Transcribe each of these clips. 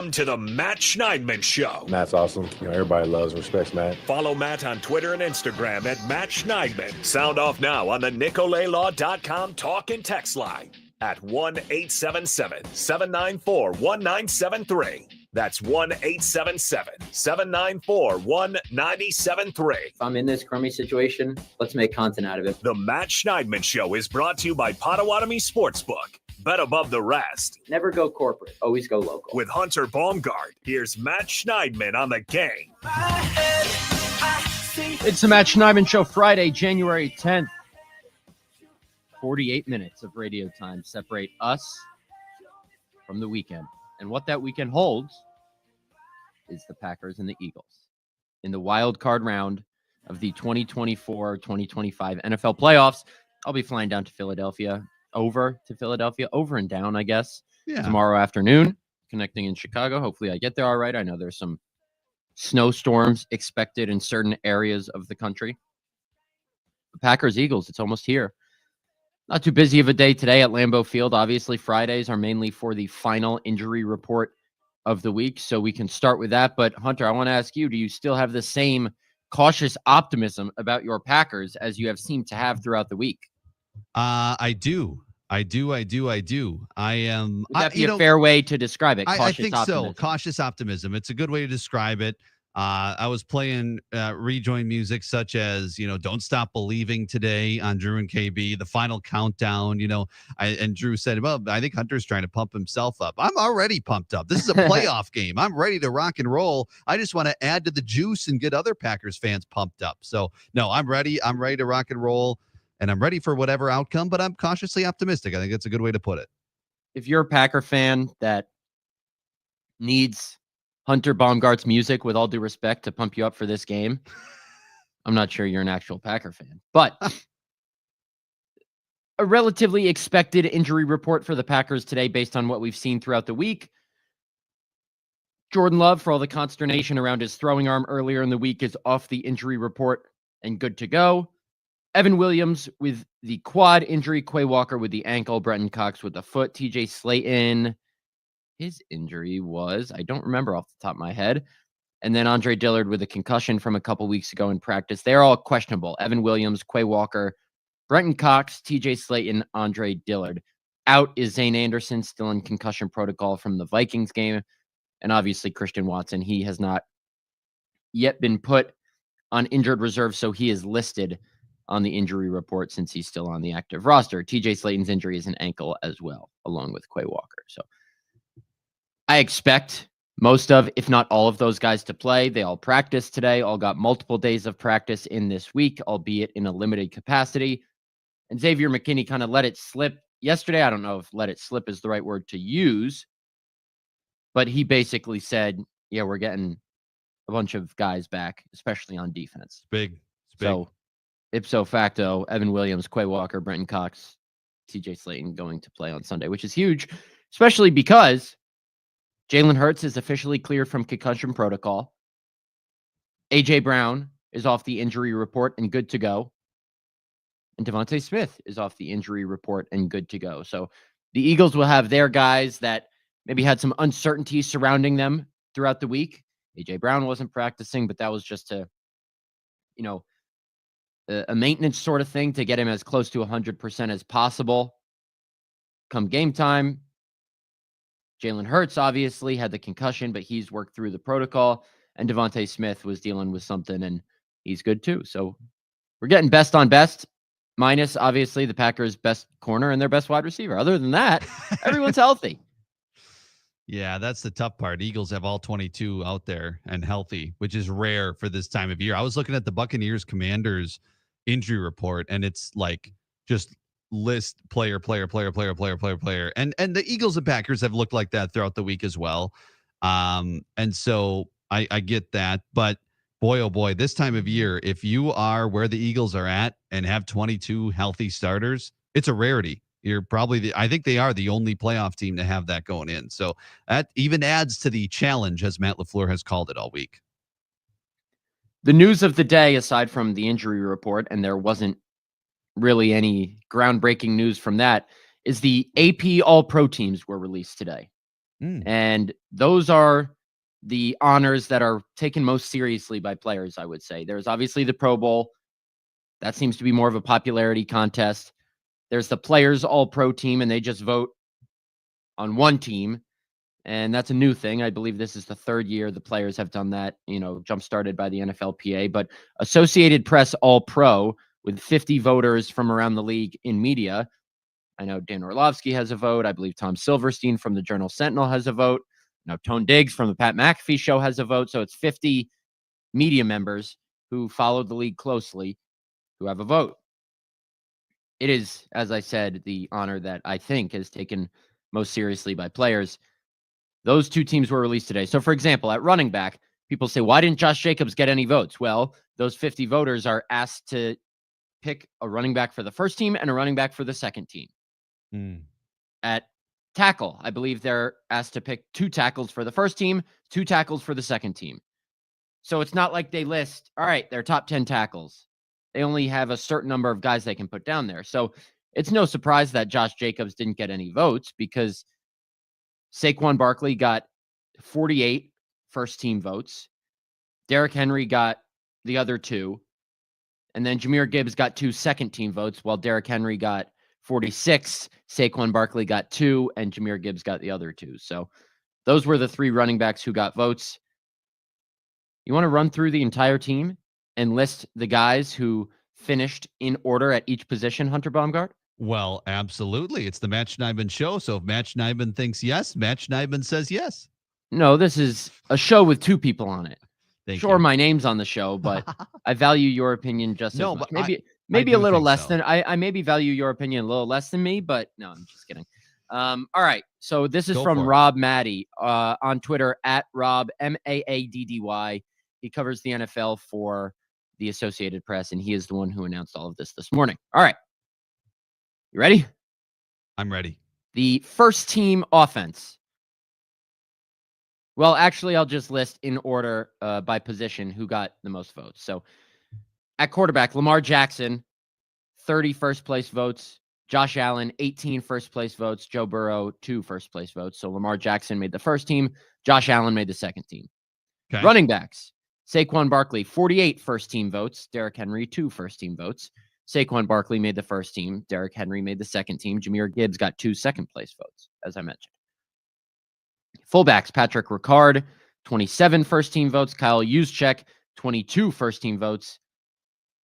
To the Matt Schneidman Show. Matt's awesome. Everybody loves and respects Matt. Follow Matt on Twitter and Instagram at Matt Schneidman. Sound off now on the NicoletLaw.com talk and text line at 1-877-794-1973. That's 1-877-794-1973. If I'm in this crummy situation, let's make content out of it. The Matt Schneidman Show is brought to you by Potawatomi Sportsbook. Bet above the rest. Never go corporate. Always go local. With Hunter Baumgardt, here's Matt Schneidman on the game. It's the Matt Schneidman Show, Friday, January 10th. 48 minutes of radio time separate us from the weekend. And what that weekend holds is the Packers and the Eagles in the wild card round of the 2024-2025 NFL playoffs. I'll be flying down to Philadelphia. Over and down, I guess, tomorrow afternoon, connecting in Chicago. Hopefully I get there all right. I know there's some snowstorms expected in certain areas of the country. The Packers-Eagles, it's almost here. Not too busy of a day today at Lambeau Field. Obviously, Fridays are mainly for the final injury report of the week, so we can start with that. But, Hunter, I want to ask you, do you still have the same cautious optimism about your Packers as you have seemed to have throughout the week? I do. I am. Would that be a fair way to describe it? I think optimism. So. Cautious optimism. It's a good way to describe it. I was playing rejoin music such as, Don't Stop Believing today on Drew and KB, the final countdown, and Drew said, well, I think Hunter's trying to pump himself up. I'm already pumped up. This is a playoff game. I'm ready to rock and roll. I just want to add to the juice and get other Packers fans pumped up. So no, I'm ready. I'm ready to rock and roll. And I'm ready for whatever outcome, but I'm cautiously optimistic. I think that's a good way to put it. If you're a Packer fan that needs Hunter Baumgart's music, with all due respect, to pump you up for this game, I'm not sure you're an actual Packer fan. But a relatively expected injury report for the Packers today based on what we've seen throughout the week. Jordan Love, for all the consternation around his throwing arm earlier in the week, is off the injury report and good to go. Evan Williams with the quad injury, Quay Walker with the ankle, Brenton Cox with the foot, TJ Slayton, his injury was, I don't remember off the top of my head, and then Andre Dillard with a concussion from a couple weeks ago in practice. They're all questionable. Evan Williams, Quay Walker, Brenton Cox, TJ Slayton, Andre Dillard. Out is Zane Anderson, still in concussion protocol from the Vikings game, and obviously Christian Watson. He has not yet been put on injured reserve, so he is listed on the injury report since he's still on the active roster. TJ Slayton's injury is an ankle as well, along with Quay Walker. So I expect most of, if not all of those guys to play. They all practiced today, all got multiple days of practice in this week, albeit in a limited capacity. And Xavier McKinney kind of let it slip yesterday. I don't know if let it slip is the right word to use, but he basically said, yeah, we're getting a bunch of guys back, especially on defense. It's big. So ipso facto, Evan Williams, Quay Walker, Brenton Cox, TJ Slayton going to play on Sunday, which is huge, especially because Jalen Hurts is officially cleared from concussion protocol. A.J. Brown is off the injury report and good to go. And Devontae Smith is off the injury report and good to go. So the Eagles will have their guys that maybe had some uncertainty surrounding them throughout the week. A.J. Brown wasn't practicing, but that was just to, a maintenance sort of thing to get him as close to 100% as possible. Come game time, Jalen Hurts obviously had the concussion, but he's worked through the protocol. And Devontae Smith was dealing with something, and he's good too. So we're getting best on best, minus obviously the Packers' best corner and their best wide receiver. Other than that, everyone's healthy. Yeah, that's the tough part. Eagles have all 22 out there and healthy, which is rare for this time of year. I was looking at the Buccaneers Commanders injury report, and it's like just list player. And the Eagles and Packers have looked like that throughout the week as well. And so I get that. But boy, oh boy, this time of year, if you are where the Eagles are at and have 22 healthy starters, it's a rarity. You're probably I think they are the only playoff team to have that going in. So that even adds to the challenge, as Matt LaFleur has called it all week. The news of the day, aside from the injury report, and there wasn't really any groundbreaking news from that, is the AP All-Pro teams were released today. And those are the honors that are taken most seriously by players, I would say. There's obviously the Pro Bowl. That seems to be more of a popularity contest. There's the Players All-Pro team, and they just vote on one team. And that's a new thing. I believe this is the third year the players have done that, jump-started by the NFLPA. But Associated Press All-Pro with 50 voters from around the league in media. I know Dan Orlovsky has a vote. I believe Tom Silverstein from the Journal-Sentinel has a vote. Tone Diggs from the Pat McAfee Show has a vote. So it's 50 media members who followed the league closely who have a vote. It is, as I said, the honor that I think is taken most seriously by players. Those two teams were released today. So, for example, at running back, people say, why didn't Josh Jacobs get any votes? Well, those 50 voters are asked to pick a running back for the first team and a running back for the second team. At tackle, I believe they're asked to pick 2 tackles for the first team, 2 tackles for the second team. So it's not like they list, all right, their top 10 tackles. They only have a certain number of guys they can put down there. So it's no surprise that Josh Jacobs didn't get any votes because Saquon Barkley got 48 first-team votes. Derrick Henry got the other 2. And then Jahmyr Gibbs got 2 second-team votes, while Derrick Henry got 46. Saquon Barkley got 2, and Jahmyr Gibbs got the other 2. So those were the 3 running backs who got votes. You want to run through the entire team and list the guys who finished in order at each position, Hunter Baumgardt? Well, absolutely. It's the Matt Schneidman show. So if Matt Schneidman thinks yes, Matt Schneidman says yes. No, this is a show with 2 people on it. Thank Sure, you. my name's on the show, but I value your opinion just as No, much. but Maybe I a do little think less so. than I maybe value your opinion a little less than me, but no, I'm just kidding. All right. So this is Go from for it. Rob Maddie on Twitter at Rob Maaddy. He covers the NFL for the Associated Press, and he is the one who announced all of this morning. All right. You ready? I'm ready. The first team offense. Well, actually, I'll just list in order by position who got the most votes. So at quarterback, Lamar Jackson, 30 first place votes. Josh Allen, 18 first place votes. Joe Burrow, 2 first place votes. So Lamar Jackson made the first team. Josh Allen made the second team. Okay. Running backs, Saquon Barkley, 48 first team votes. Derrick Henry, 2 first team votes. Saquon Barkley made the first team. Derrick Henry made the second team. Jahmyr Gibbs got 2 second place votes, as I mentioned. Fullbacks, Patrick Ricard, 27 first team votes. Kyle Juszczyk, 22 first team votes.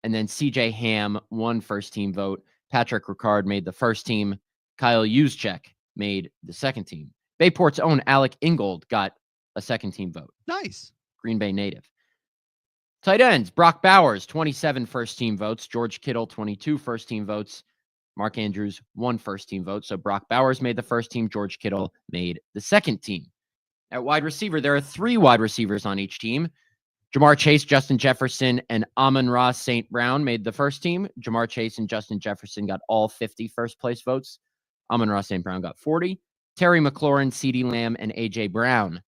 And then CJ Ham, 1 first team vote. Patrick Ricard made the first team. Kyle Juszczyk made the second team. Bayport's own Alec Ingold got a second team vote. Nice. Green Bay native. Tight ends, Brock Bowers, 27 first team votes. George Kittle, 22 first team votes. Mark Andrews, 1 first team vote. So Brock Bowers made the first team. George Kittle made the second team. At wide receiver, there are 3 wide receivers on each team. Jamar Chase, Justin Jefferson, and Amon-Ra St. Brown made the first team. Jamar Chase and Justin Jefferson got all 50 first place votes. Amon-Ra St. Brown got 40. Terry McLaurin, CeeDee Lamb, and A.J. Brown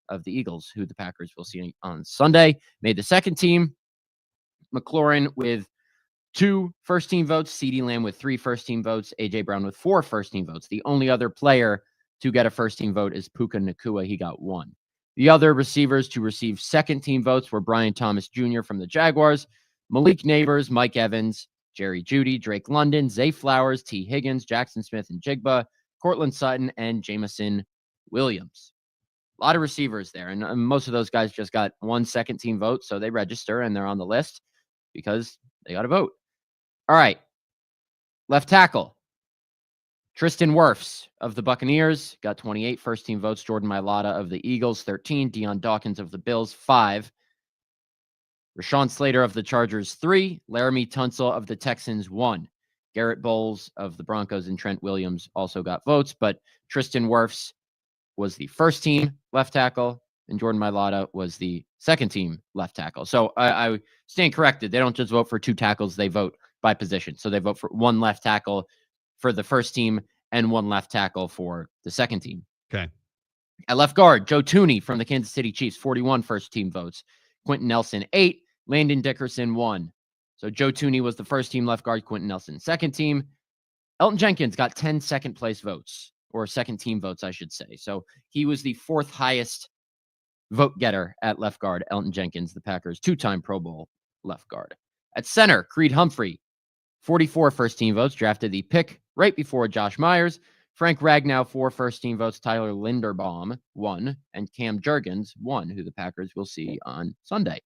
of the Eagles, who the Packers will see on Sunday, made the second team. McLaurin with 2 first team votes. CeeDee Lamb with 3 first team votes. A.J. Brown with 4 first team votes. The only other player to get a first team vote is Puka Nacua. He got 1. The other receivers to receive second team votes were Brian Thomas Jr. from the Jaguars, Malik Neighbors, Mike Evans, Jerry Jeudy, Drake London, Zay Flowers, T. Higgins, Jackson Smith and Jigba, Cortland Sutton, and Jameson Williams. A lot of receivers there, and most of those guys just got 1 second team vote, so they register and they're on the list because they got a vote. All right. Left tackle. Tristan Wirfs of the Buccaneers got 28 first team votes. Jordan Mailata of the Eagles, 13. Deion Dawkins of the Bills, 5. Rashawn Slater of the Chargers, 3. Laramie Tunsil of the Texans, 1. Garrett Bowles of the Broncos and Trent Williams also got votes, but Tristan Wirfs was the first team left tackle, and Jordan Mailata was the second team left tackle. So I stand corrected. They don't just vote for 2 tackles. They vote by position. So they vote for 1 left tackle for the first team and 1 left tackle for the second team. Okay. At left guard, Joe Thuney from the Kansas City Chiefs, 41 first team votes. Quentin Nelson, 8. Landon Dickerson, 1. So Joe Thuney was the first team left guard. Quentin Nelson, second team. Elton Jenkins got 10 second place votes. or second team votes, I should say. So he was the fourth highest vote getter at left guard. Elton Jenkins, the Packers' two-time Pro Bowl left guard. At center, Creed Humphrey, 44 first-team votes, drafted the pick right before Josh Myers. Frank Ragnow, 4 first-team votes. Tyler Linderbaum, 1. And Cam Jurgens, 1, who the Packers will see on Sunday.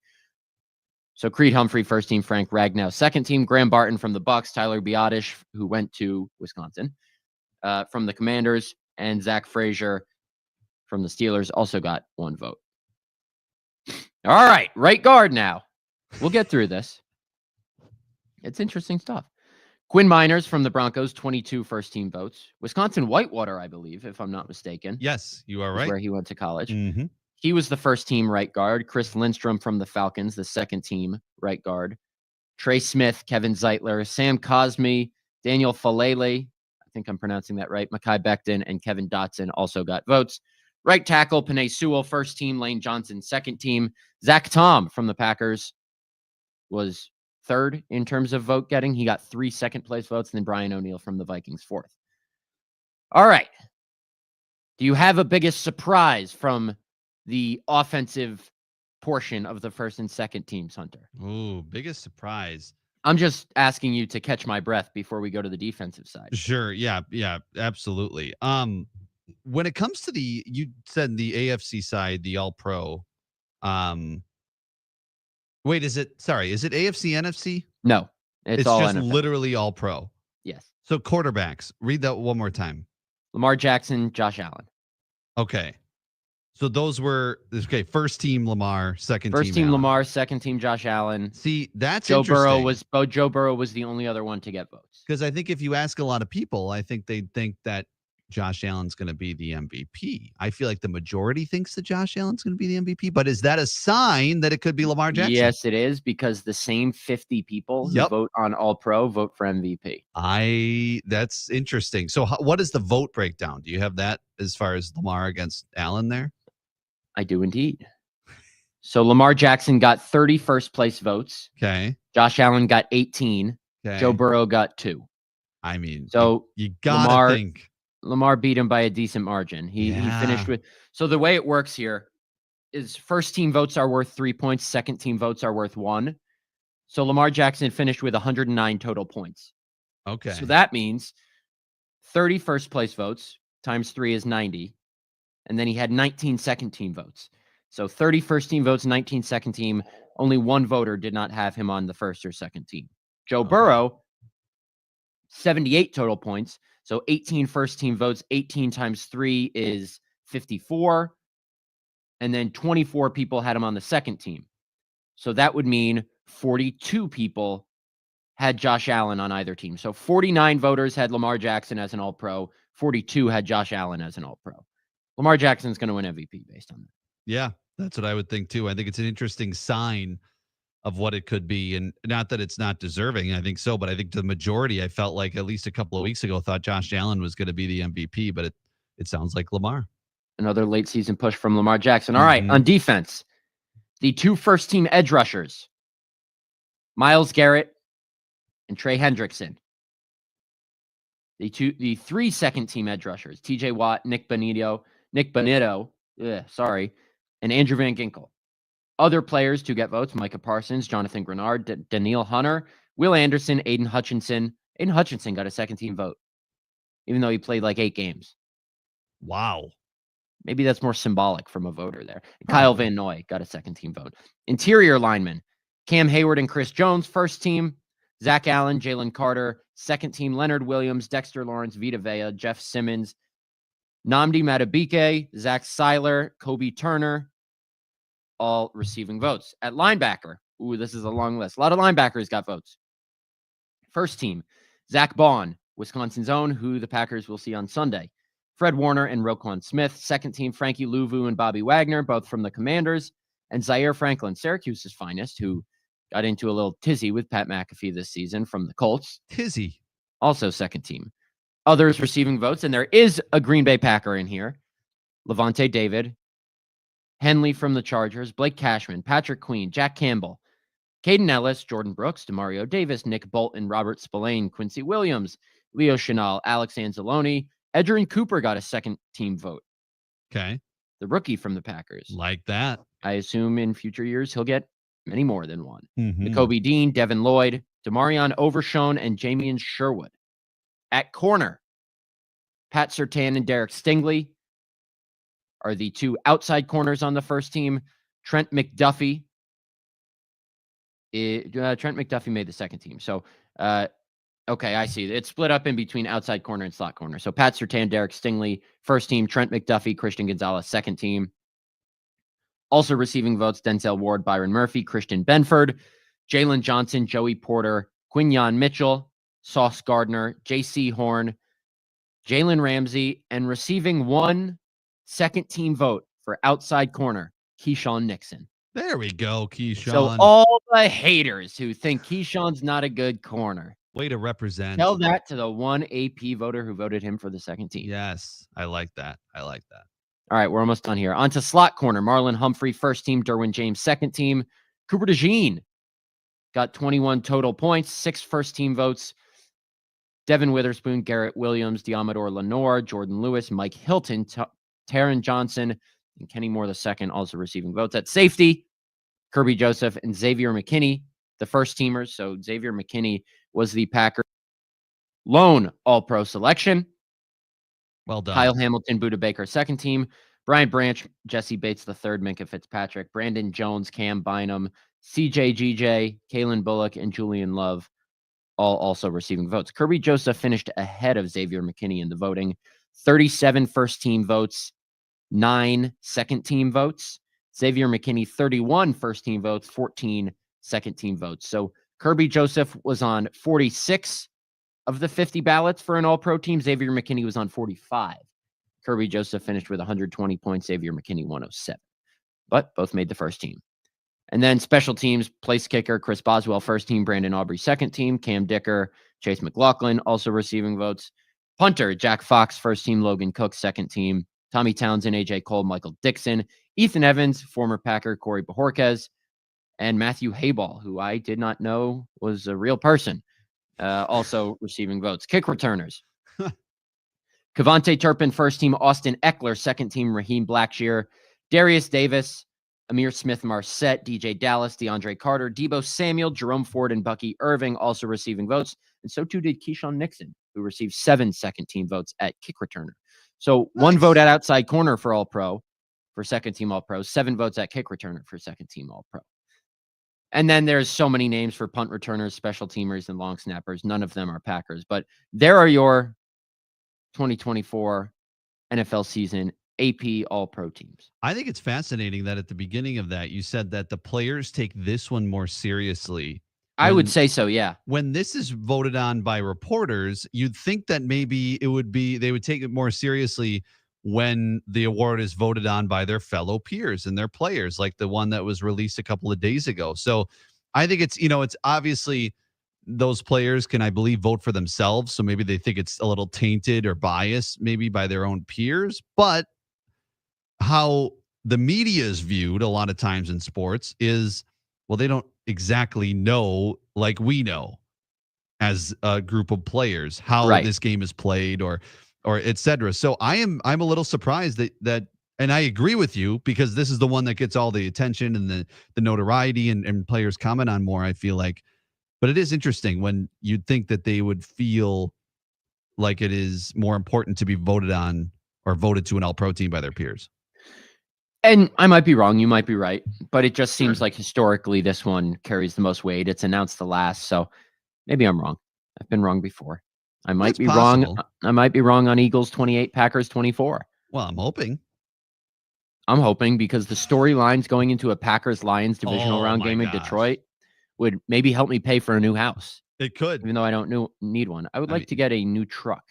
So Creed Humphrey, first team. Frank Ragnow, second team. Graham Barton from the Bucs. Tyler Biotish, who went to Wisconsin, from the Commanders. And Zach Frazier from the Steelers also got 1 vote. All right, right guard now. We'll get through this. It's interesting stuff. Quinn Miners from the Broncos, 22 first-team votes. Wisconsin Whitewater, I believe, if I'm not mistaken. Yes, you are right. Where he went to college. Mm-hmm. He was the first-team right guard. Chris Lindstrom from the Falcons, the second-team right guard. Trey Smith, Kevin Zeitler, Sam Cosme, Daniel Falele, I think I'm pronouncing that right, Mekhi Becton, and Kevin Dotson also got votes. Right tackle, Penei Sewell, first team. Lane Johnson, second team. Zach Tom from the Packers was third in terms of vote getting. He got 3 second-place votes, and then Brian O'Neill from the Vikings, fourth. All right. Do you have a biggest surprise from the offensive portion of the first and second teams, Hunter? Ooh, biggest surprise. I'm just asking you to catch my breath before we go to the defensive side. Sure. Yeah, absolutely. When it comes to you said the AFC side, the All Pro. Wait, is it AFC, NFC? No, it's all just NFL. Literally All Pro. Yes. So quarterbacks, read that one more time. Lamar Jackson, Josh Allen. Okay. So those were first team Lamar, second First team Allen. Lamar, second team Josh Allen. See, that's Joe interesting. Burrow was the only other one to get votes. Because I think if you ask a lot of people, I think they'd think that Josh Allen's going to be the MVP. I feel like the majority thinks that Josh Allen's going to be the MVP, but is that a sign that it could be Lamar Jackson? Yes, it is, because the same 50 people who vote on All Pro vote for MVP. That's interesting. So what is the vote breakdown? Do you have that as far as Lamar against Allen there? I do indeed. So Lamar Jackson got 30 first place votes. Okay. Josh Allen got 18. Okay. Joe Burrow got 2. I mean, so you gotta think Lamar beat him by a decent margin. He finished with. So the way it works here is first team votes are worth 3 points. Second team votes are worth 1. So Lamar Jackson finished with 109 total points. Okay. So that means 30 first place votes times 3 is 90. And then he had 19 second team votes. So 30 first team votes, 19 second team. Only 1 voter did not have him on the first or second team. Joe Burrow, 78 total points. So 18 first team votes, 18 times 3 is 54. And then 24 people had him on the second team. So that would mean 42 people had Josh Allen on either team. So 49 voters had Lamar Jackson as an All-Pro. 42 had Josh Allen as an All-Pro. Lamar Jackson's going to win MVP based on that. Yeah, that's what I would think too. I think it's an interesting sign of what it could be. And not that it's not deserving, I think so, but I think the majority, I felt like at least a couple of weeks ago, thought Josh Allen was going to be the MVP, but it sounds like Lamar. Another late season push from Lamar Jackson. All right, on defense, the 2 first team edge rushers, Myles Garrett and Trey Hendrickson. The 3 second team edge rushers, TJ Watt, Nick Bonitto, and Andrew Van Ginkel. Other players to get votes: Micah Parsons, Jonathan Grenard, Daniil Hunter, Will Anderson, Aiden Hutchinson. Aiden Hutchinson got a second team vote, even though he played like 8 games. Wow. Maybe that's more symbolic from a voter there. Kyle Van Noy got a second team vote. Interior linemen, Cam Hayward and Chris Jones, first team. Zach Allen, Jalen Carter, second team. Leonard Williams, Dexter Lawrence, Vita Vea, Jeff Simmons, Nnamdi Madubuike, Zach Seiler, Kobe Turner, all receiving votes. At linebacker, this is a long list. A lot of linebackers got votes. First team, Zach Bond, Wisconsin's own, who the Packers will see on Sunday. Fred Warner and Roquan Smith. Second team, Frankie Louvu and Bobby Wagner, both from the Commanders. And Zaire Franklin, Syracuse's finest, who got into a little tizzy with Pat McAfee this season from the Colts. Tizzy. Also second team. Others receiving votes, and there is a Green Bay Packer in here. Levante David, Henley from the Chargers, Blake Cashman, Patrick Queen, Jack Campbell, Caden Ellis, Jordan Brooks, Demario Davis, Nick Bolton, Robert Spillane, Quincy Williams, Leo Chenal, Alex Anzalone, Edgerrin Cooper got a second team vote. Okay. The rookie from the Packers. Like that. I assume in future years he'll get many more than one. Mhm. Nakobe Dean, Devin Lloyd, Demarion Overshone, and Jamian Sherwood. At corner, Pat Surtain and Derek Stingley are the two outside corners on the first team. Trent McDuffie. Trent McDuffie made the second team. So, okay, I see. It's split up in between outside corner and slot corner. So Pat Surtain, Derek Stingley, first team. Trent McDuffie, Christian Gonzalez, second team. Also receiving votes, Denzel Ward, Byron Murphy, Christian Benford, Jalen Johnson, Joey Porter, Quinyon Mitchell, Sauce Gardner, J.C. Horn, Jalen Ramsey, and receiving one second team vote for outside corner, Keyshawn Nixon. There we go, Keyshawn. So all the haters who think Keyshawn's not a good corner, way to represent. tell that to the one AP voter who voted him for the second team. Yes, I like that. I like that. All right, we're almost done here. On to slot corner. Marlon Humphrey, first team. Derwin James, second team. Cooper DeJean got 21 total points, 6 first team votes. Devin Witherspoon, Garrett Williams, Diamador Lenore, Jordan Lewis, Mike Hilton, Taron Johnson, and Kenny Moore II also receiving votes. At safety, Kirby Joseph and Xavier McKinney, the first teamers. So Xavier McKinney was the Packers' lone All-Pro selection. Well done. Kyle Hamilton, Buda Baker, second team. Brian Branch, Jesse Bates, the third. Minka Fitzpatrick, Brandon Jones, Cam Bynum, CJ GJ, Kalen Bullock, and Julian Love, all also receiving votes. Kirby Joseph finished ahead of Xavier McKinney in the voting. 37 first team votes, 9 second team votes. Xavier McKinney, 31 first team votes, 14 second team votes. So Kirby Joseph was on 46 of the 50 ballots for an All-Pro team. Xavier McKinney was on 45. Kirby Joseph finished with 120 points. Xavier McKinney, 107. But both made the first team. And then special teams, place kicker, Chris Boswell, first team. Brandon Aubrey, second team. Cam Dicker, Chase McLaughlin, also receiving votes. Punter, Jack Fox, first team. Logan Cook, second team. Tommy Townsend, AJ Cole, Michael Dixon. Ethan Evans, former Packer, Corey Bajorquez. And Matthew Hayball, who I did not know was a real person. Also receiving votes. Kick returners. Kavonte Turpin, first team. Austin Eckler, second team. Raheem Blackshear. Darius Davis. Amir Smith-Marset. DJ Dallas. DeAndre Carter. Debo Samuel. Jerome Ford. And Bucky Irving also receiving votes. And so too did Keyshawn Nixon, who received 7 second team votes at kick returner. So Nice. 1 vote at outside corner for All-Pro, for second team All-Pro. 7 votes at kick returner for second team All-Pro. And then there's so many names for punt returners, special teamers, and long snappers. None of them are Packers. But there are your 2024 NFL season AP All-Pro teams. I think it's fascinating that at the beginning of that, you said that the players take this one more seriously. I would say so, yeah. When this is voted on by reporters, you'd think that maybe they would take it more seriously when the award is voted on by their fellow peers and their players, like the one that was released a couple of days ago. So I think it's obviously those players can, I believe, vote for themselves. So maybe they think it's a little tainted or biased maybe by their own peers. But how the media is viewed a lot of times in sports is, well, they don't exactly know like we know as a group of players how this game is played or et cetera. So I'm a little surprised that and I agree with you, because this is the one that gets all the attention and the notoriety and players comment on more, I feel like. But it is interesting when you'd think that they would feel like it is more important to be voted on or voted to an All-Pro team by their peers. And I might be wrong. You might be right. But it just seems like historically this one carries the most weight. It's announced the last. So maybe I'm wrong. I've been wrong before. I might be wrong. I might be wrong on Eagles 28, Packers 24. Well, I'm hoping. I'm hoping because the storylines going into a Packers-Lions divisional round game in Detroit would maybe help me pay for a new house. It could. Even though I don't need one. I would like to get a new truck.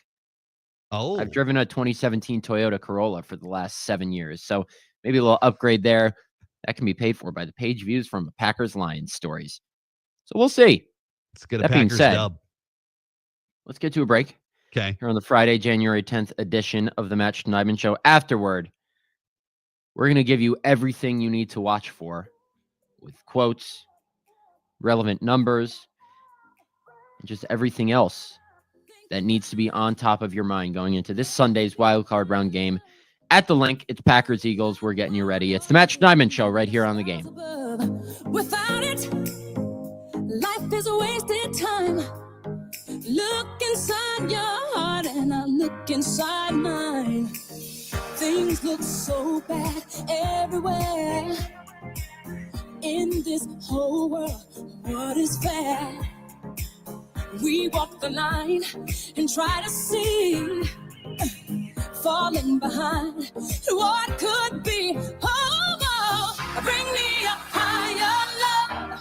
Oh. I've driven a 2017 Toyota Corolla for the last 7 years. So maybe a little upgrade there. That can be paid for by the page views from the Packers-Lions stories. So we'll see. Let's get a Packers dub. Let's get to a break. Okay. Here on the Friday, January 10th edition of the Matt Schneidman Show. Afterward, we're going to give you everything you need to watch for with quotes, relevant numbers, and just everything else that needs to be on top of your mind going into this Sunday's wild card round game at the link. It's Packers Eagles. We're getting you ready. It's the Matt Schneidman Show right here on the game. Without it, life is a wasted time. Look inside your heart and I look inside mine. Things look so bad everywhere. In this whole world, what is fair? We walk the line and try to see, falling behind what could be. Oh, bring me a higher love.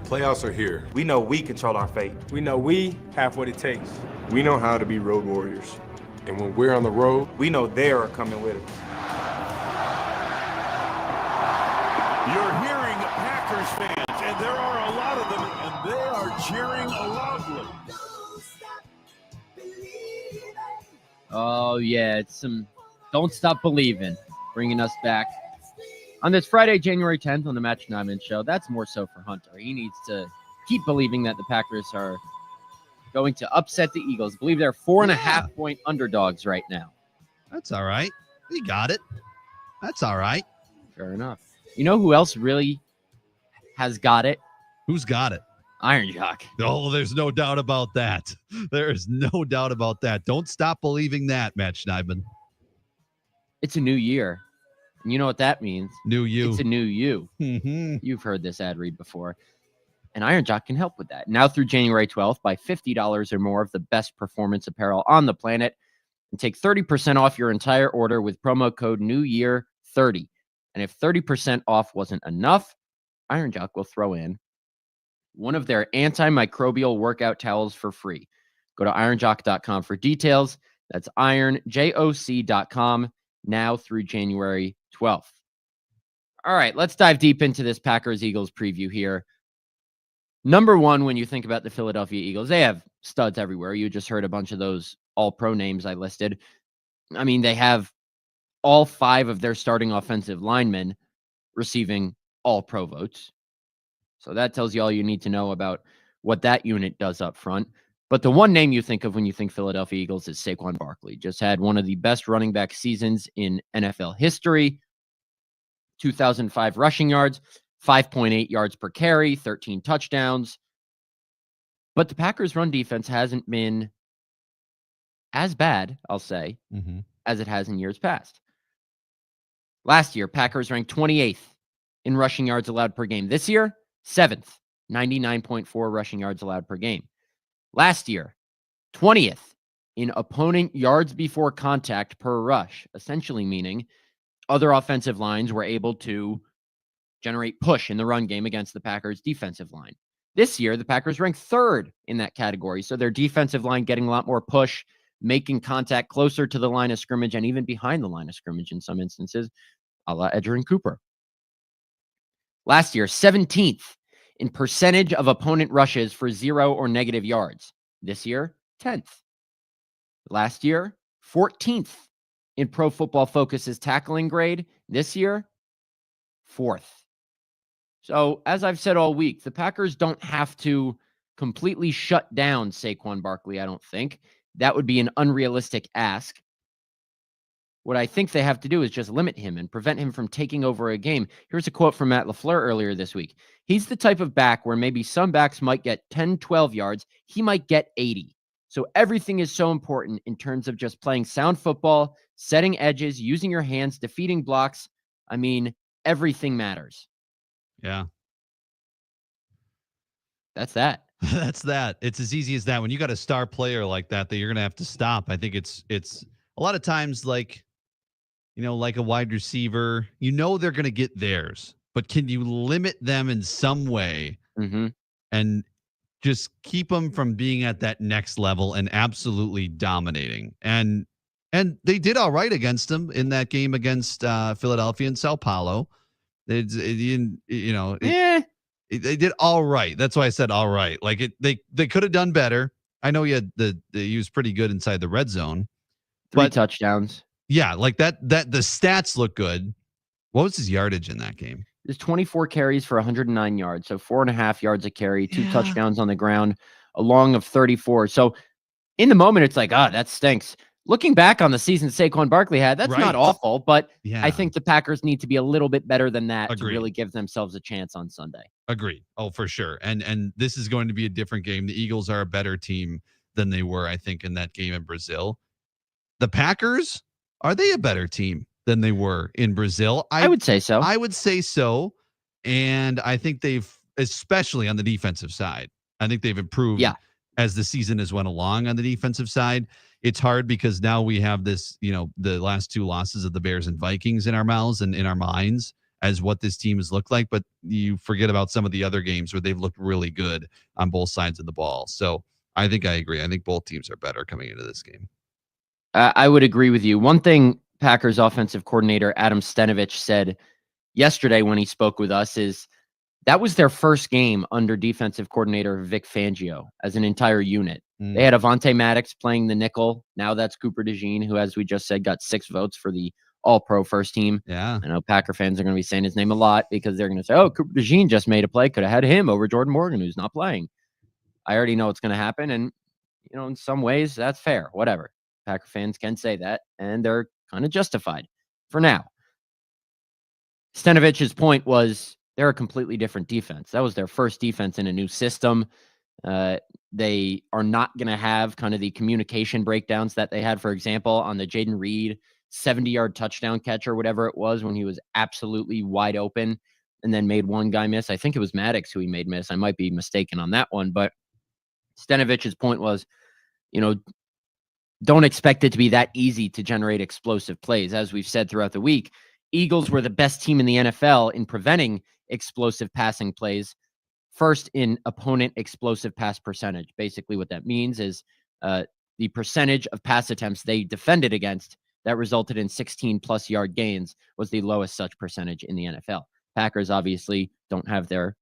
Playoffs are here. We know we control our fate. We know we have what it takes. We know how to be road warriors. And when we're on the road, We know they are coming with us. You're hearing Packers fans, and there are a lot of them, and they are cheering loudly. Oh, yeah. It's some Don't Stop Believing, bringing us back on this Friday, January 10th on the Matt Schneidman Show. That's more so for Hunter. He needs to keep believing that the Packers are going to upset the Eagles. I believe they're 4.5 point underdogs right now. That's all right. We got it. That's all right. Fair enough. You know who else really has got it? Who's got it? Iron Jock. Oh, there's no doubt about that. There is no doubt about that. Don't stop believing that, Matt Schneidman. It's a new year. And you know what that means? New you. It's a new you. Mm-hmm. You've heard this ad read before. And Iron Jock can help with that. Now through January 12th, buy $50 or more of the best performance apparel on the planet and take 30% off your entire order with promo code NEWYEAR30. And if 30% off wasn't enough, Iron Jock will throw in one of their antimicrobial workout towels for free. Go to ironjock.com for details. That's ironjoc.com now through January 12th. All right, let's dive deep into this Packers-Eagles preview here. Number one, when you think about the Philadelphia Eagles, they have studs everywhere. You just heard a bunch of those all-pro names I listed. I mean, they have all 5 of their starting offensive linemen receiving all-pro votes. So that tells you all you need to know about what that unit does up front. But the one name you think of when you think Philadelphia Eagles is Saquon Barkley. Just had one of the best running back seasons in NFL history. 2,005 rushing yards, 5.8 yards per carry, 13 touchdowns. But the Packers' run defense hasn't been as bad, I'll say, as it has in years past. Last year, Packers ranked 28th in rushing yards allowed per game. This year, 7th, 99.4 rushing yards allowed per game. Last year, 20th in opponent yards before contact per rush, essentially meaning other offensive lines were able to generate push in the run game against the Packers' defensive line. This year, the Packers ranked 3rd in that category, so their defensive line getting a lot more push, making contact closer to the line of scrimmage and even behind the line of scrimmage in some instances, a la Edger and Cooper. Last year, 17th in percentage of opponent rushes for 0 or negative yards. This year, 10th. Last year, 14th in Pro Football Focus's tackling grade. This year, 4th. So, as I've said all week, the Packers don't have to completely shut down Saquon Barkley, I don't think. That would be an unrealistic ask. What I think they have to do is just limit him and prevent him from taking over a game. Here's a quote from Matt LaFleur earlier this week. He's the type of back where maybe some backs might get 10, 12 yards. He might get 80. So everything is so important in terms of just playing sound football, setting edges, using your hands, defeating blocks. I mean, everything matters. Yeah. That's that. That's that. It's as easy as that. When you got a star player like that you're going to have to stop. I think it's a lot of times like a wide receiver, they're going to get theirs, but can you limit them in some way and just keep them from being at that next level and absolutely dominating? And they did all right against them in that game against Philadelphia and Sao Paulo. They did all right. That's why I said all right. Like they could have done better. I know he was pretty good inside the red zone. 3 touchdowns. Yeah, like that the stats look good. What was his yardage in that game? There's 24 carries for 109 yards, so 4.5 yards a carry, 2 touchdowns on the ground, a long of 34. So in the moment, it's like, that stinks. Looking back on the season Saquon Barkley had, that's not awful, but I think the Packers need to be a little bit better than that to really give themselves a chance on Sunday. Agreed. Oh, for sure. And this is going to be a different game. The Eagles are a better team than they were, I think, in that game in Brazil. The Packers, are they a better team than they were in Brazil? I would say so. I would say so. And I think they've, especially on the defensive side, I think they've improved as the season has went along on the defensive side. It's hard because now we have this, the last 2 losses of the Bears and Vikings in our mouths and in our minds as what this team has looked like. But you forget about some of the other games where they've looked really good on both sides of the ball. So I think I agree. I think both teams are better coming into this game. I would agree with you. One thing Packers offensive coordinator Adam Stenavich said yesterday when he spoke with us is that was their first game under defensive coordinator Vic Fangio as an entire unit. They had Avonte Maddox playing the nickel. Now that's Cooper DeJean, who, as we just said, got 6 votes for the All-Pro first team. Yeah. I know Packer fans are going to be saying his name a lot because they're going to say, Cooper DeJean just made a play. Could have had him over Jordan Morgan, who's not playing. I already know what's going to happen. And, in some ways, that's fair. Whatever. Packer fans can say that, and they're kind of justified for now. Stanovich's point was they're a completely different defense. That was their first defense in a new system. They are not going to have kind of the communication breakdowns that they had, for example, on the Jaden Reed 70-yard touchdown catch or whatever it was when he was absolutely wide open and then made one guy miss. I think it was Maddox who he made miss. I might be mistaken on that one, but Stanovich's point was, don't expect it to be that easy to generate explosive plays. As we've said throughout the week, Eagles were the best team in the NFL in preventing explosive passing plays, first in opponent explosive pass percentage. Basically what that means is the percentage of pass attempts they defended against that resulted in 16-plus yard gains was the lowest such percentage in the NFL. Packers obviously don't have their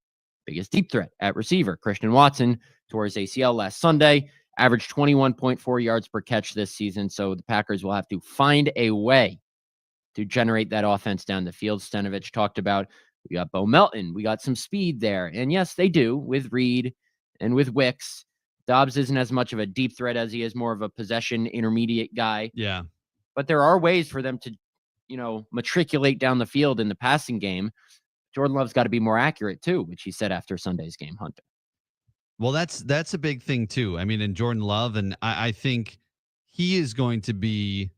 biggest deep threat at receiver. Christian Watson tore his ACL last Sunday, averaged 21.4 yards per catch this season, so the Packers will have to find a way to generate that offense down the field. Stanovich talked about, we got Bo Melton, we got some speed there, and yes, they do with Reed and with Wicks. Dobbs isn't as much of a deep threat as he is more of a possession intermediate guy. Yeah. But there are ways for them to, matriculate down the field in the passing game. Jordan Love's got to be more accurate too, which he said after Sunday's game, Hunter. Well, that's a big thing too. I mean, in Jordan Love, and I think he is going to be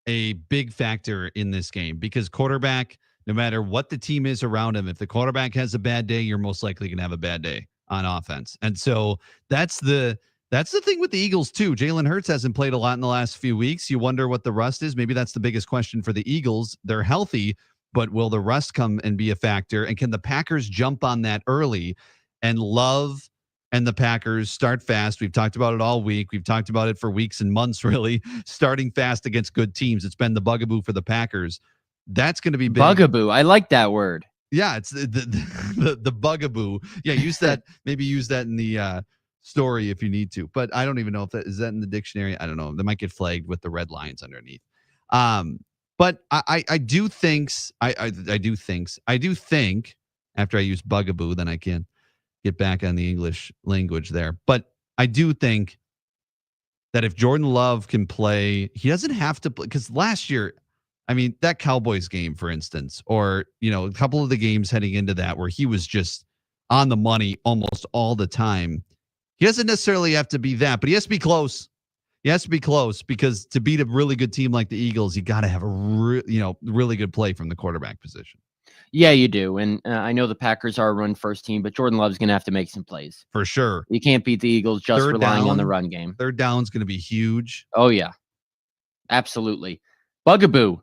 a big factor in this game because quarterback, no matter what the team is around him, if the quarterback has a bad day, you're most likely going to have a bad day on offense. And so that's the thing with the Eagles too. Jalen Hurts hasn't played a lot in the last few weeks. You wonder what the rust is. Maybe that's the biggest question for the Eagles. They're healthy, but will the rust come and be a factor? And can the Packers jump on that early? And Love and the Packers start fast. We've talked about it all week. We've talked about it for weeks and months, really. Starting fast against good teams. It's been the bugaboo for the Packers. That's going to be big. Bugaboo. I like that word. Yeah, it's the bugaboo. Yeah, use that. Maybe use that in the story if you need to. But I don't even know if that is that in the dictionary. I don't know. They might get flagged with the red lines underneath. But I do think after I use bugaboo, then I can get back on the English language there. But I do think that if Jordan Love can play, he doesn't have to play because last year, I mean, that Cowboys game, for instance, or, a couple of the games heading into that where he was just on the money almost all the time. He doesn't necessarily have to be that, but he has to be close. He has to be close because to beat a really good team like the Eagles, you got to have a really good play from the quarterback position. Yeah, you do. And I know the Packers are a run-first team, but Jordan Love's going to have to make some plays. For sure. You can't beat the Eagles just relying on the run game. Third down's going to be huge. Oh, yeah. Absolutely. Bugaboo,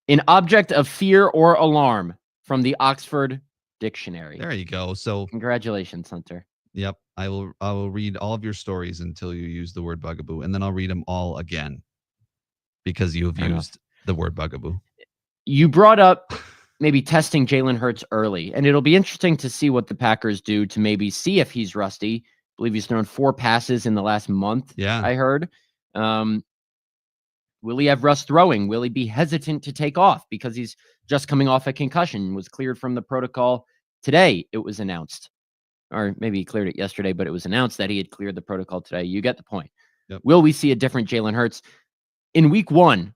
an object of fear or alarm from the Oxford Dictionary. There you go. So congratulations, Hunter. Yep. I will read all of your stories until you use the word bugaboo, and then I'll read them all again because you have used the word bugaboo. You brought up maybe testing Jalen Hurts early, and it'll be interesting to see what the Packers do to maybe see if he's rusty. I believe he's thrown 4 passes in the last month. Yeah. I heard. Will he have rust throwing? Will he be hesitant to take off because he's just coming off a concussion, was cleared from the protocol today, it was announced. Or maybe he cleared it yesterday, but it was announced that he had cleared the protocol today. You get the point. Yep. Will we see a different Jalen Hurts? In week 1,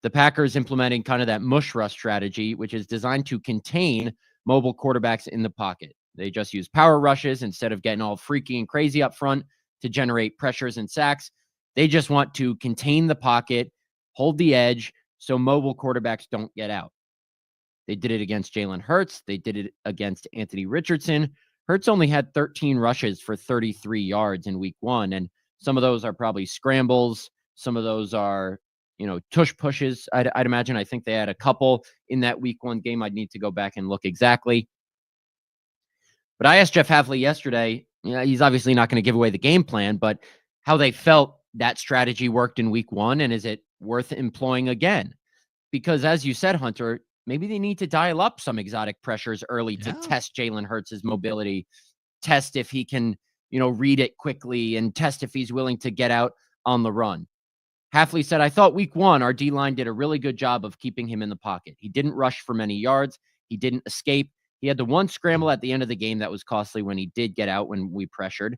the Packers implementing kind of that mush rush strategy, which is designed to contain mobile quarterbacks in the pocket. They just use power rushes instead of getting all freaky and crazy up front to generate pressures and sacks. They just want to contain the pocket, hold the edge, so mobile quarterbacks don't get out. They did it against Jalen Hurts. They did it against Anthony Richardson. Hurts only had 13 rushes for 33 yards in week 1, and some of those are probably scrambles. Some of those are, tush pushes, I'd imagine. I think they had a couple in that week 1 game. I'd need to go back and look exactly. But I asked Jeff Hafley yesterday, he's obviously not going to give away the game plan, but how they felt that strategy worked in week 1, and is it worth employing again? Because as you said, Hunter, maybe they need to dial up some exotic pressures early to test Jalen Hurts' mobility, test if he can, read it quickly, and test if he's willing to get out on the run. Hafley said, I thought week 1, our D-line did a really good job of keeping him in the pocket. He didn't rush for many yards. He didn't escape. He had the one scramble at the end of the game that was costly when he did get out when we pressured.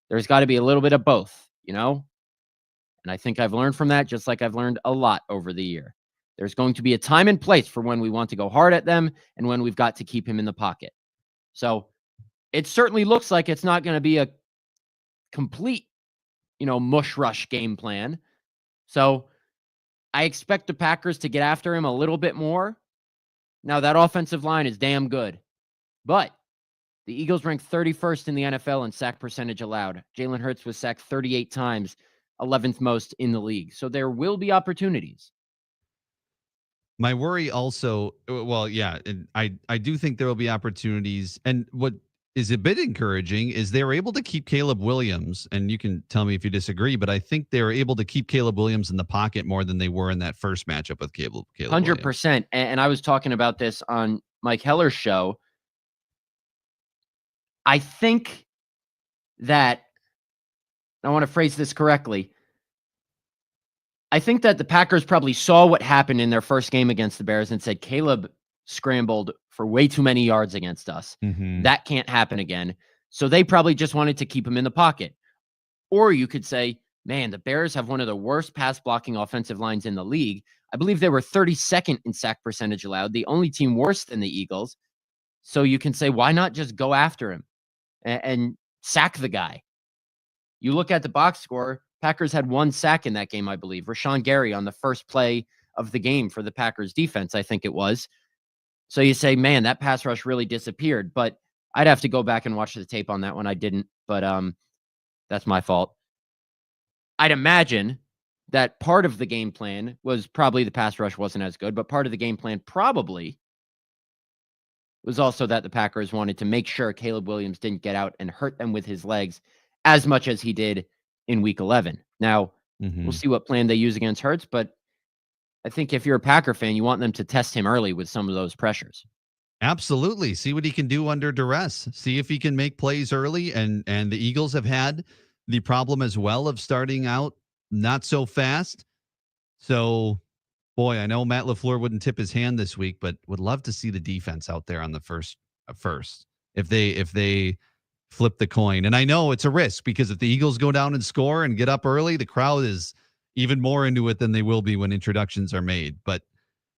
There's got to be a little bit of both, And I think I've learned from that, just like I've learned a lot over the year. There's going to be a time and place for when we want to go hard at them and when we've got to keep him in the pocket. So it certainly looks like it's not going to be a complete, mush rush game plan. So I expect the Packers to get after him a little bit more. Now, that offensive line is damn good, but the Eagles rank 31st in the NFL in sack percentage allowed. Jalen Hurts was sacked 38 times, 11th most in the league. So there will be opportunities. My worry also, and I do think there will be opportunities. And what is a bit encouraging is they were able to keep Caleb Williams, and you can tell me if you disagree, but I think they were able to keep Caleb Williams in the pocket more than they were in that first matchup with Caleb 100%. And I was talking about this on Mike Heller's show. I think that, I want to phrase this correctly, I think that the Packers probably saw what happened in their first game against the Bears and said, Caleb scrambled for way too many yards against us. Mm-hmm. That can't happen again. So they probably just wanted to keep him in the pocket. Or you could say, man, the Bears have one of the worst pass blocking offensive lines in the league. I believe they were 32nd in sack percentage allowed, the only team worse than the Eagles. So you can say, why not just go after him and sack the guy? You look at the box score, Packers had 1 sack in that game, I believe. Rashawn Gary on the first play of the game for the Packers defense, I think it was. So you say, man, that pass rush really disappeared. But I'd have to go back and watch the tape on that one. I didn't, but that's my fault. I'd imagine that part of the game plan was probably the pass rush wasn't as good, but part of the game plan probably was also that the Packers wanted to make sure Caleb Williams didn't get out and hurt them with his legs as much as he did in week 11. Now, we'll see what plan they use against Hurts, but I think if you're a Packer fan, you want them to test him early with some of those pressures. Absolutely. See what he can do under duress. See if he can make plays early. And the Eagles have had the problem as well of starting out not so fast. So, boy, I know Matt LaFleur wouldn't tip his hand this week, but would love to see the defense out there on the first if they flip the coin. And I know it's a risk because if the Eagles go down and score and get up early, the crowd is even more into it than they will be when introductions are made. But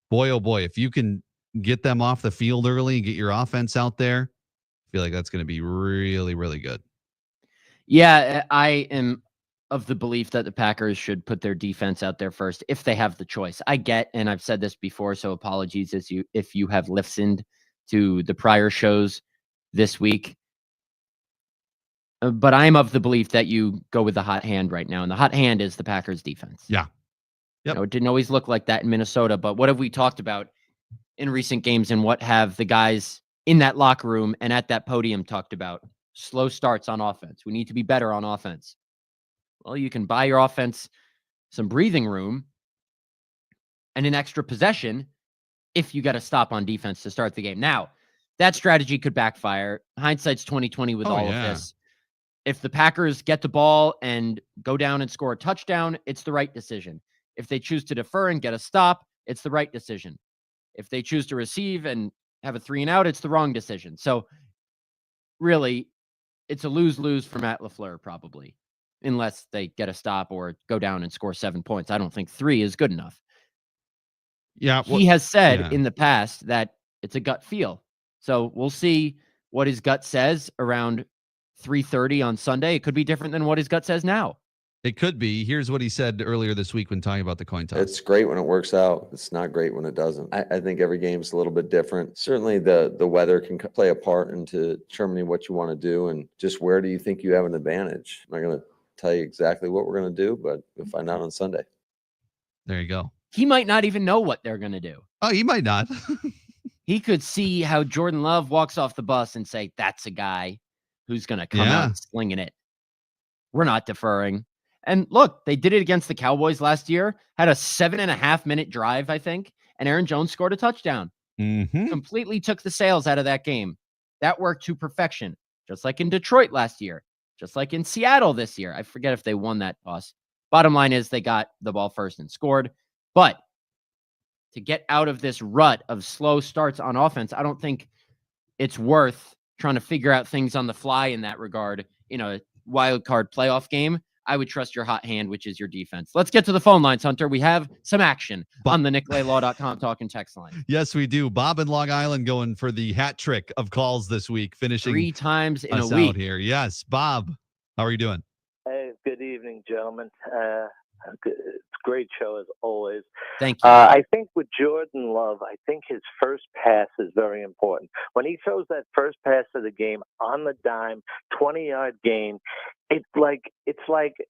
boy, oh boy, if you can get them off the field early and get your offense out there, I feel like that's going to be really, really good. Yeah, I am of the belief that the Packers should put their defense out there first if they have the choice. I get, and I've said this before, so apologies if you have listened to the prior shows this week. But I'm of the belief that you go with the hot hand right now, and the hot hand is the Packers defense. Yeah. Yep. It didn't always look like that in Minnesota, but what have we talked about in recent games, and what have the guys in that locker room and at that podium talked about? Slow starts on offense. We need to be better on offense. Well, you can buy your offense some breathing room and an extra possession if you got to stop on defense to start the game. Now, that strategy could backfire. Hindsight's 20/20 with all of this. If the Packers get the ball and go down and score a touchdown, it's the right decision. If they choose to defer and get a stop, it's the right decision. If they choose to receive and have a 3-and-out, it's the wrong decision. So really, it's a lose-lose for Matt LaFleur probably, unless they get a stop or go down and score 7 points. I don't think 3 is good enough. Yeah. He has said in the past that it's a gut feel. So we'll see what his gut says around 3:30 on Sunday. It could be different than what his gut says now. It could be. Here's what he said earlier this week when talking about the coin toss. It's great when it works out. It's not great when it doesn't. I think every game's a little bit different. Certainly the weather can play a part into determining what you want to do and just where do you think you have an advantage. I'm not going to tell you exactly what we're going to do, but we'll find out on Sunday. There you go. He might not even know what they're going to do. Oh, he might not. He could see how Jordan Love walks off the bus and say, that's a guy who's going to come out slinging it. We're not deferring. And look, they did it against the Cowboys last year, had a 7.5-minute drive, I think, and Aaron Jones scored a touchdown. Completely took the sails out of that game. That worked to perfection, just like in Detroit last year, just like in Seattle this year. I forget if they won that toss. Bottom line is they got the ball first and scored. But to get out of this rut of slow starts on offense, I don't think it's worth trying to figure out things on the fly in that regard in a wild card playoff game. I would trust your hot hand, which is your defense. Let's get to the phone lines, Hunter. We have some action on the NicolayLaw.com talk and text line. Yes, we do. Bob in Long Island going for the hat trick of calls this week, finishing 3 times in a us week out here. Yes, Bob, how are you doing? Hey, good evening, gentlemen. It's a great show as always. Thank you. I think with Jordan Love, I think his first pass is very important. When he throws that first pass of the game on the dime, 20-yard gain, it's like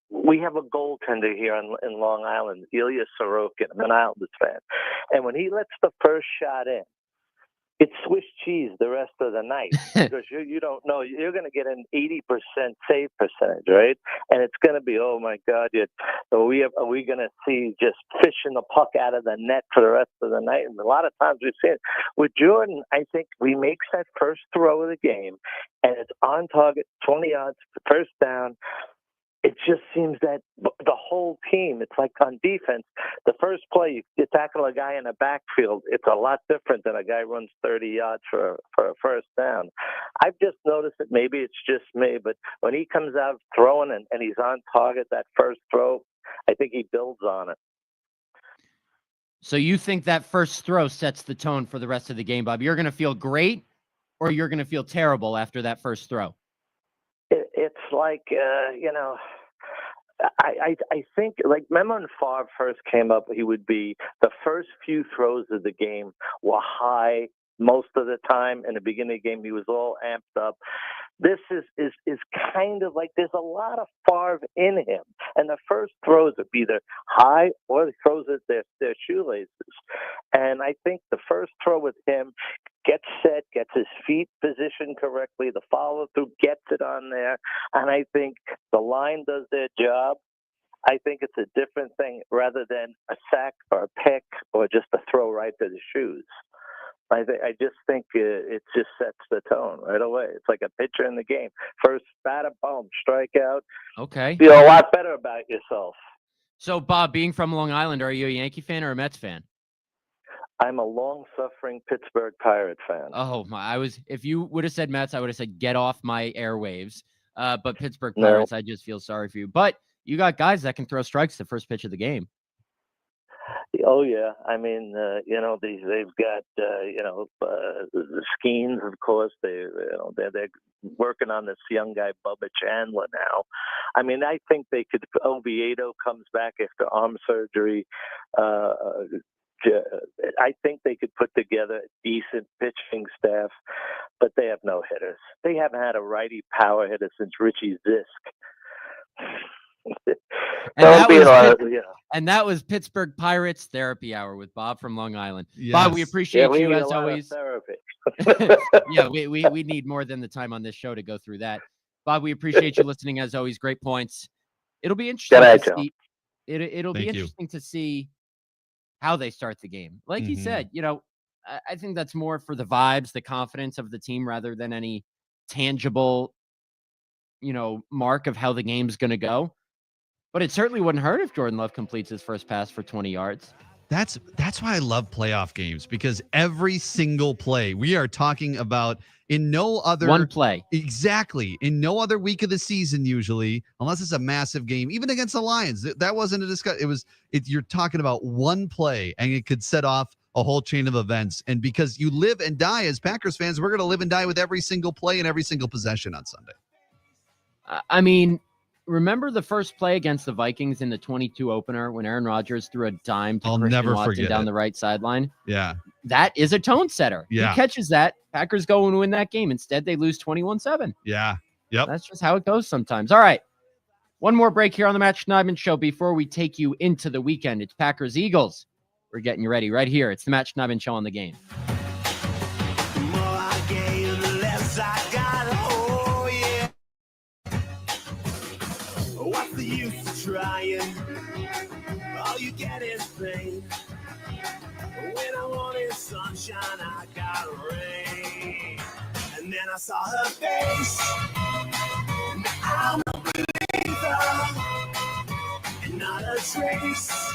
we have a goaltender here in Long Island, Ilya Sorokin. I'm an Islanders fan. And when he lets the first shot in, it's Swiss cheese the rest of the night because you don't know. You're going to get an 80% save percentage, right? And it's going to be, oh, my God, are we going to see just fishing the puck out of the net for the rest of the night? And a lot of times we've seen it. With Jordan, I think he makes that first throw of the game, and it's on target, 20 yards, first down. It just seems that the whole team, it's like on defense, the first play, you tackle a guy in the backfield, it's a lot different than a guy runs 30 yards for a first down. I've just noticed that maybe it's just me, but when he comes out throwing and he's on target, that first throw, I think he builds on it. So you think that first throw sets the tone for the rest of the game, Bob? You're going to feel great or you're going to feel terrible after that first throw? It's like, I think, like, remember when Favre first came up, he would be the first few throws of the game were high most of the time. In the beginning of the game, he was all amped up. This is kind of like there's a lot of Favre in him. And the first throws are either high or the throws at their shoelaces. And I think the first throw with him gets set, gets his feet positioned correctly, the follow-through gets it on there, and I think the line does their job. I think it's a different thing rather than a sack or a pick or just a throw right to the shoes. I just think it just sets the tone right away. It's like a pitcher in the game. First batter, boom, strikeout. Okay. Feel a lot better about yourself. So, Bob, being from Long Island, are you a Yankee fan or a Mets fan? I'm a long-suffering Pittsburgh Pirate fan. Oh, if you would have said Mets, I would have said get off my airwaves. But Pittsburgh Pirates, I just feel sorry for you. But you got guys that can throw strikes the first pitch of the game. Oh yeah, I mean, they've got the Skeens, of course. They're working on this young guy Bubba Chandler now. I mean, I think they could. Oviedo comes back after arm surgery. I think they could put together a decent pitching staff, but they have no hitters. They haven't had a righty power hitter since Richie Zisk. And that was Pittsburgh Pirates Therapy Hour with Bob from Long Island. Yes. Bob, we appreciate you as always. Therapy. Yeah, we need more than the time on this show to go through that. Bob, we appreciate you listening as always. Great points. It'll be interesting to see. It'll be interesting to see how they start the game. Like you said, I think that's more for the vibes, the confidence of the team rather than any tangible, mark of how the game's going to go. But it certainly wouldn't hurt if Jordan Love completes his first pass for 20 yards. That's why I love playoff games, because every single play we are talking about in no other one play. Exactly. In no other week of the season, usually, unless it's a massive game, even against the Lions, that wasn't a discussion. You're talking about one play and it could set off a whole chain of events. And because you live and die as Packers fans, we're going to live and die with every single play and every single possession on Sunday. I mean, remember the first play against the Vikings in the 22 opener when Aaron Rodgers threw a dime to Christian Watson down the right sideline? Yeah. That is a tone setter. Yeah. He catches that. Packers go and win that game. Instead, they lose 21-7. Yeah. Yep. That's just how it goes sometimes. All right. One more break here on the Matt Schneidman Show before we take you into the weekend. It's Packers-Eagles. We're getting you ready right here. It's the Matt Schneidman Show on the game. What's the use of trying? All you get is pain. When I wanted sunshine, I got rain. And then I saw her face. Now I'm a believer, and not a trace.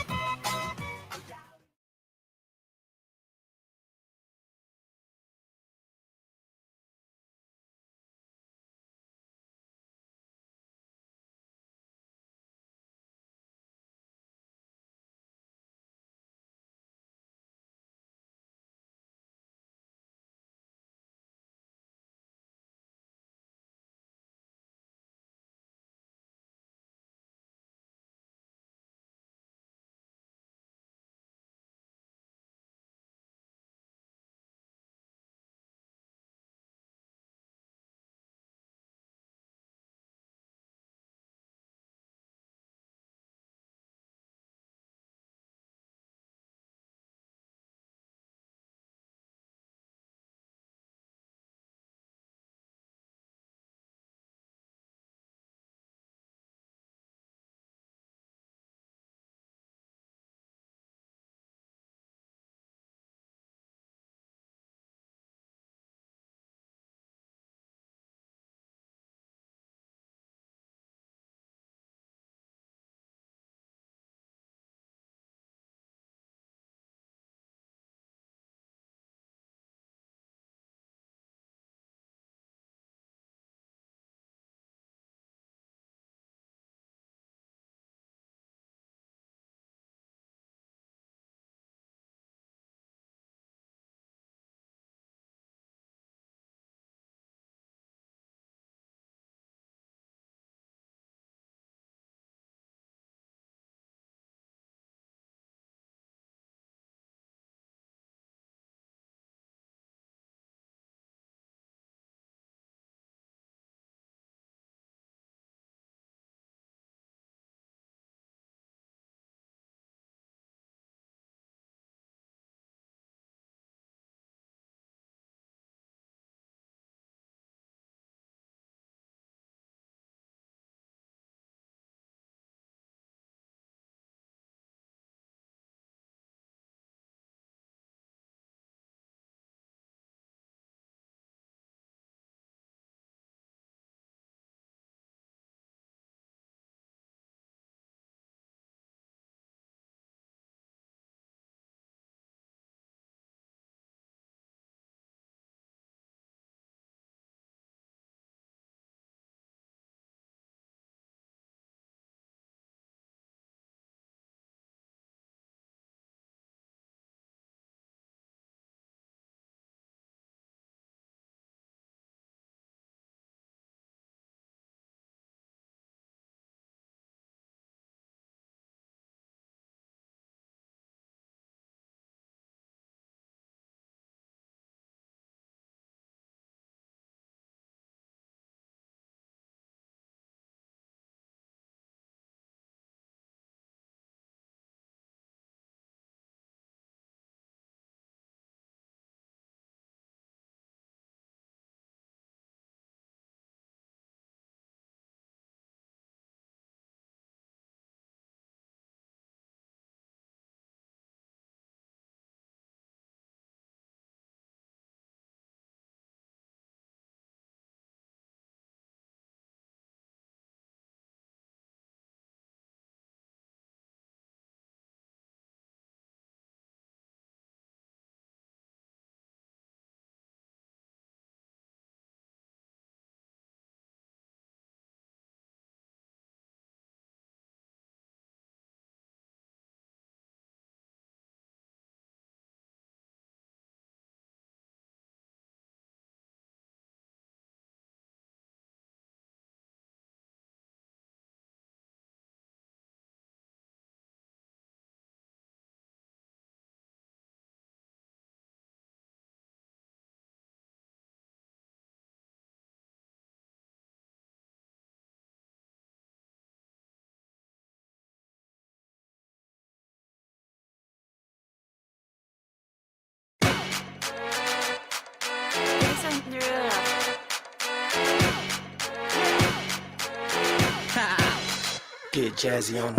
Get jazzy on.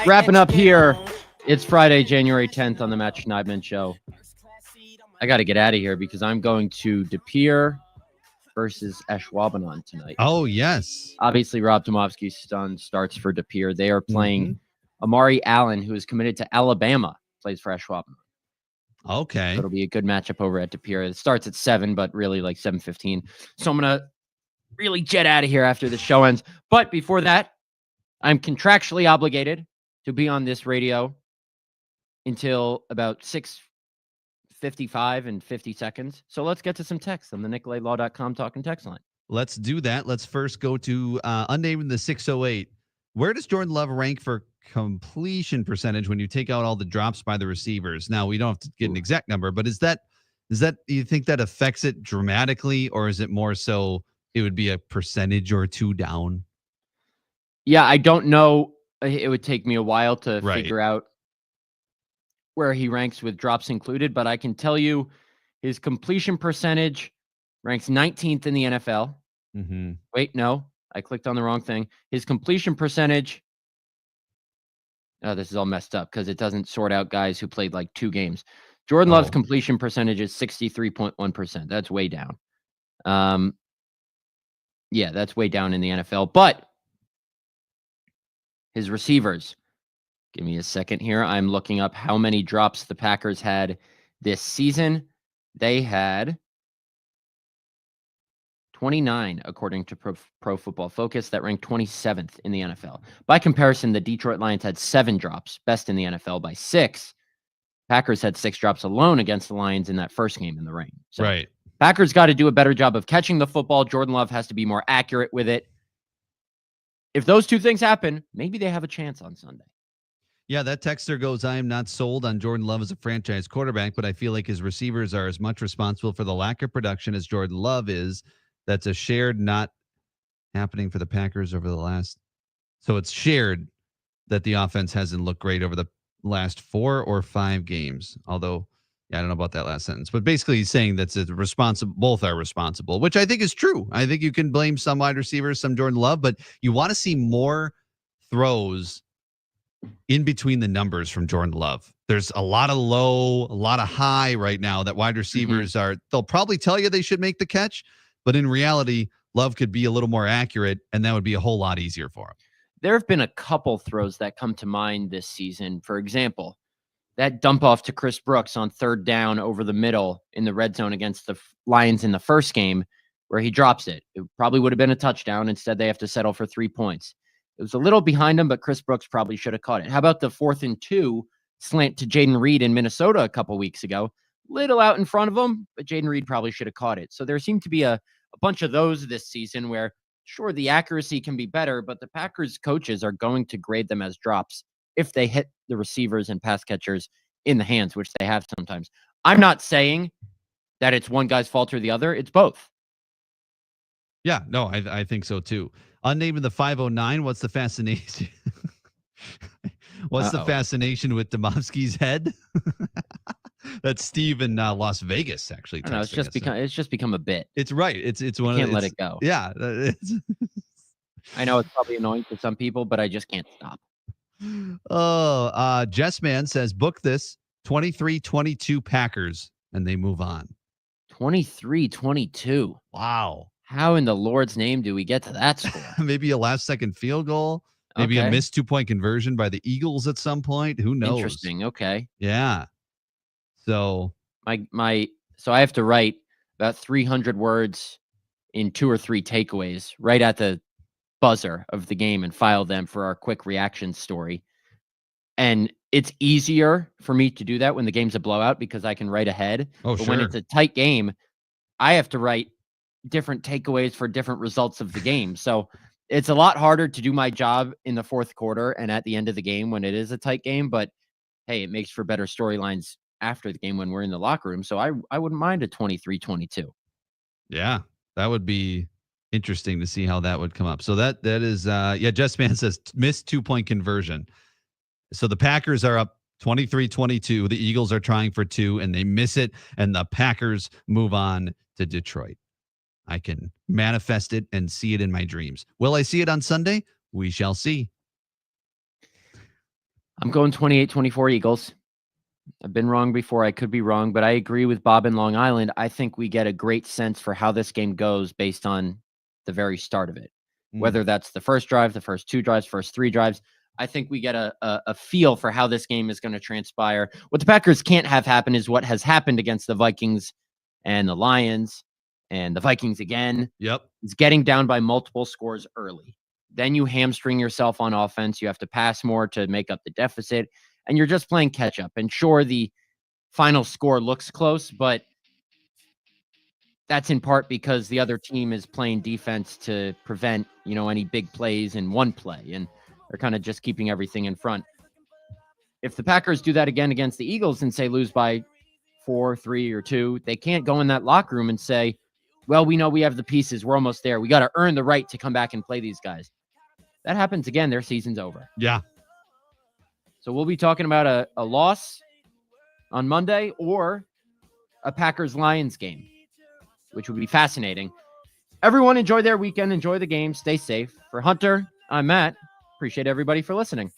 Wrapping up here. It's Friday, January 10th on the Matt Schneidman Show. I got to get out of here because I'm going to De Pere versus Ashwaubenon tonight. Oh, yes. Obviously, Rob Tomovsky's son starts for De Pere. They are playing Amari Allen, who is committed to Alabama, plays for Ashwaubenon. Okay. So it'll be a good matchup over at De Pere. It starts at 7, but really like 7:15. So I'm going to really jet out of here after the show ends. But before that, I'm contractually obligated to be on this radio until about 6:55 and 50 seconds. So let's get to some text on the NicolayLaw.com talking text line. Let's do that. Let's first go to unnamed the 608. Where does Jordan Love rank for completion percentage when you take out all the drops by the receivers? Now, we don't have to get an exact number, but is that you think that affects it dramatically, or is it more so it would be a percentage or two down? Yeah, I don't know. It would take me a while to figure out where he ranks with drops included, but I can tell you his completion percentage ranks 19th in the NFL. Wait, no, I clicked on the wrong thing. His completion percentage. Oh, this is all messed up because it doesn't sort out guys who played like 2 games. Jordan Love's completion percentage is 63.1%. That's way down. Yeah, that's way down in the NFL, but his receivers. Give me a second here. I'm looking up how many drops the Packers had this season. They had 29, according to Pro Football Focus. That ranked 27th in the NFL. By comparison, the Detroit Lions had 7 drops, best in the NFL by 6. Packers had 6 drops alone against the Lions in that first game in the rain. So Packers got to do a better job of catching the football. Jordan Love has to be more accurate with it. If those two things happen, maybe they have a chance on Sunday. Yeah, that texter goes, I am not sold on Jordan Love as a franchise quarterback, but I feel like his receivers are as much responsible for the lack of production as Jordan Love is. That's a shared not happening for the Packers over the last. So it's shared that the offense hasn't looked great over the last 4 or 5 games. Although, yeah, I don't know about that last sentence, but basically he's saying that's responsible. Both are responsible, which I think is true. I think you can blame some wide receivers, some Jordan Love, but you want to see more throws in between the numbers from Jordan Love. There's a lot of low, a lot of high right now that wide receivers they'll probably tell you they should make the catch, but in reality, Love could be a little more accurate, and that would be a whole lot easier for him. There have been a couple throws that come to mind this season. For example, that dump off to Chris Brooks on 3rd down over the middle in the red zone against the Lions in the first game, where he drops it. It probably would have been a touchdown. Instead, they have to settle for 3 points. It was a little behind him, but Chris Brooks probably should have caught it. How about the 4th and 2 slant to Jaden Reed in Minnesota a couple weeks ago? Little out in front of him, but Jaden Reed probably should have caught it. So there seemed to be a bunch of those this season where, sure, the accuracy can be better, but the Packers coaches are going to grade them as drops if they hit the receivers and pass catchers in the hands, which they have sometimes. I'm not saying that it's one guy's fault or the other. It's both. Yeah, no, I think so too. Unnamed the 509. What's the fascination? What's the fascination with Domofsky's head? That's Steve in Las Vegas, actually. I know, it's just become a bit. It's right. It's one. Can't let it go. Yeah, I know it's probably annoying to some people, but I just can't stop. Oh, Jess Man says book this 23-22 Packers, and they move on. 23-22. Wow. How in the Lord's name do we get to that score? Maybe a last-second field goal. Maybe a missed 2-point conversion by the Eagles at some point. Who knows? Interesting. Okay. Yeah. So so I have to write about 300 words in 2 or 3 takeaways right at the buzzer of the game and file them for our quick reaction story. And it's easier for me to do that when the game's a blowout because I can write ahead. But when it's a tight game, I have to write different takeaways for different results of the game. So it's a lot harder to do my job in the 4th quarter and at the end of the game when it is a tight game. But hey, it makes for better storylines after the game when we're in the locker room. So I wouldn't mind a 23-22. Yeah, that would be interesting to see how that would come up. So that is Jess Man says missed 2-point conversion. So the Packers are up 23-22. The Eagles are trying for 2 and they miss it. And the Packers move on to Detroit. I can manifest it and see it in my dreams. Will I see it on Sunday? We shall see. I'm going 28-24 Eagles. I've been wrong before. I could be wrong, but I agree with Bob in Long Island. I think we get a great sense for how this game goes based on the very start of it. Whether that's the first drive, the first 2 drives, first 3 drives. I think we get a feel for how this game is going to transpire. What the Packers can't have happen is what has happened against the Vikings and the Lions and the Vikings again. Yep. It's getting down by multiple scores early. Then you hamstring yourself on offense. You have to pass more to make up the deficit, and you're just playing catch up. And sure, the final score looks close, but that's in part because the other team is playing defense to prevent, any big plays in one play, and they're kind of just keeping everything in front. If the Packers do that again against the Eagles and say lose by 4, 3, or 2, they can't go in that locker room and say, well, we know we have the pieces. We're almost there. We got to earn the right to come back and play these guys. That happens again, their season's over. Yeah. So we'll be talking about a loss on Monday or a Packers-Lions game, which would be fascinating. Everyone enjoy their weekend. Enjoy the game. Stay safe. For Hunter, I'm Matt. Appreciate everybody for listening.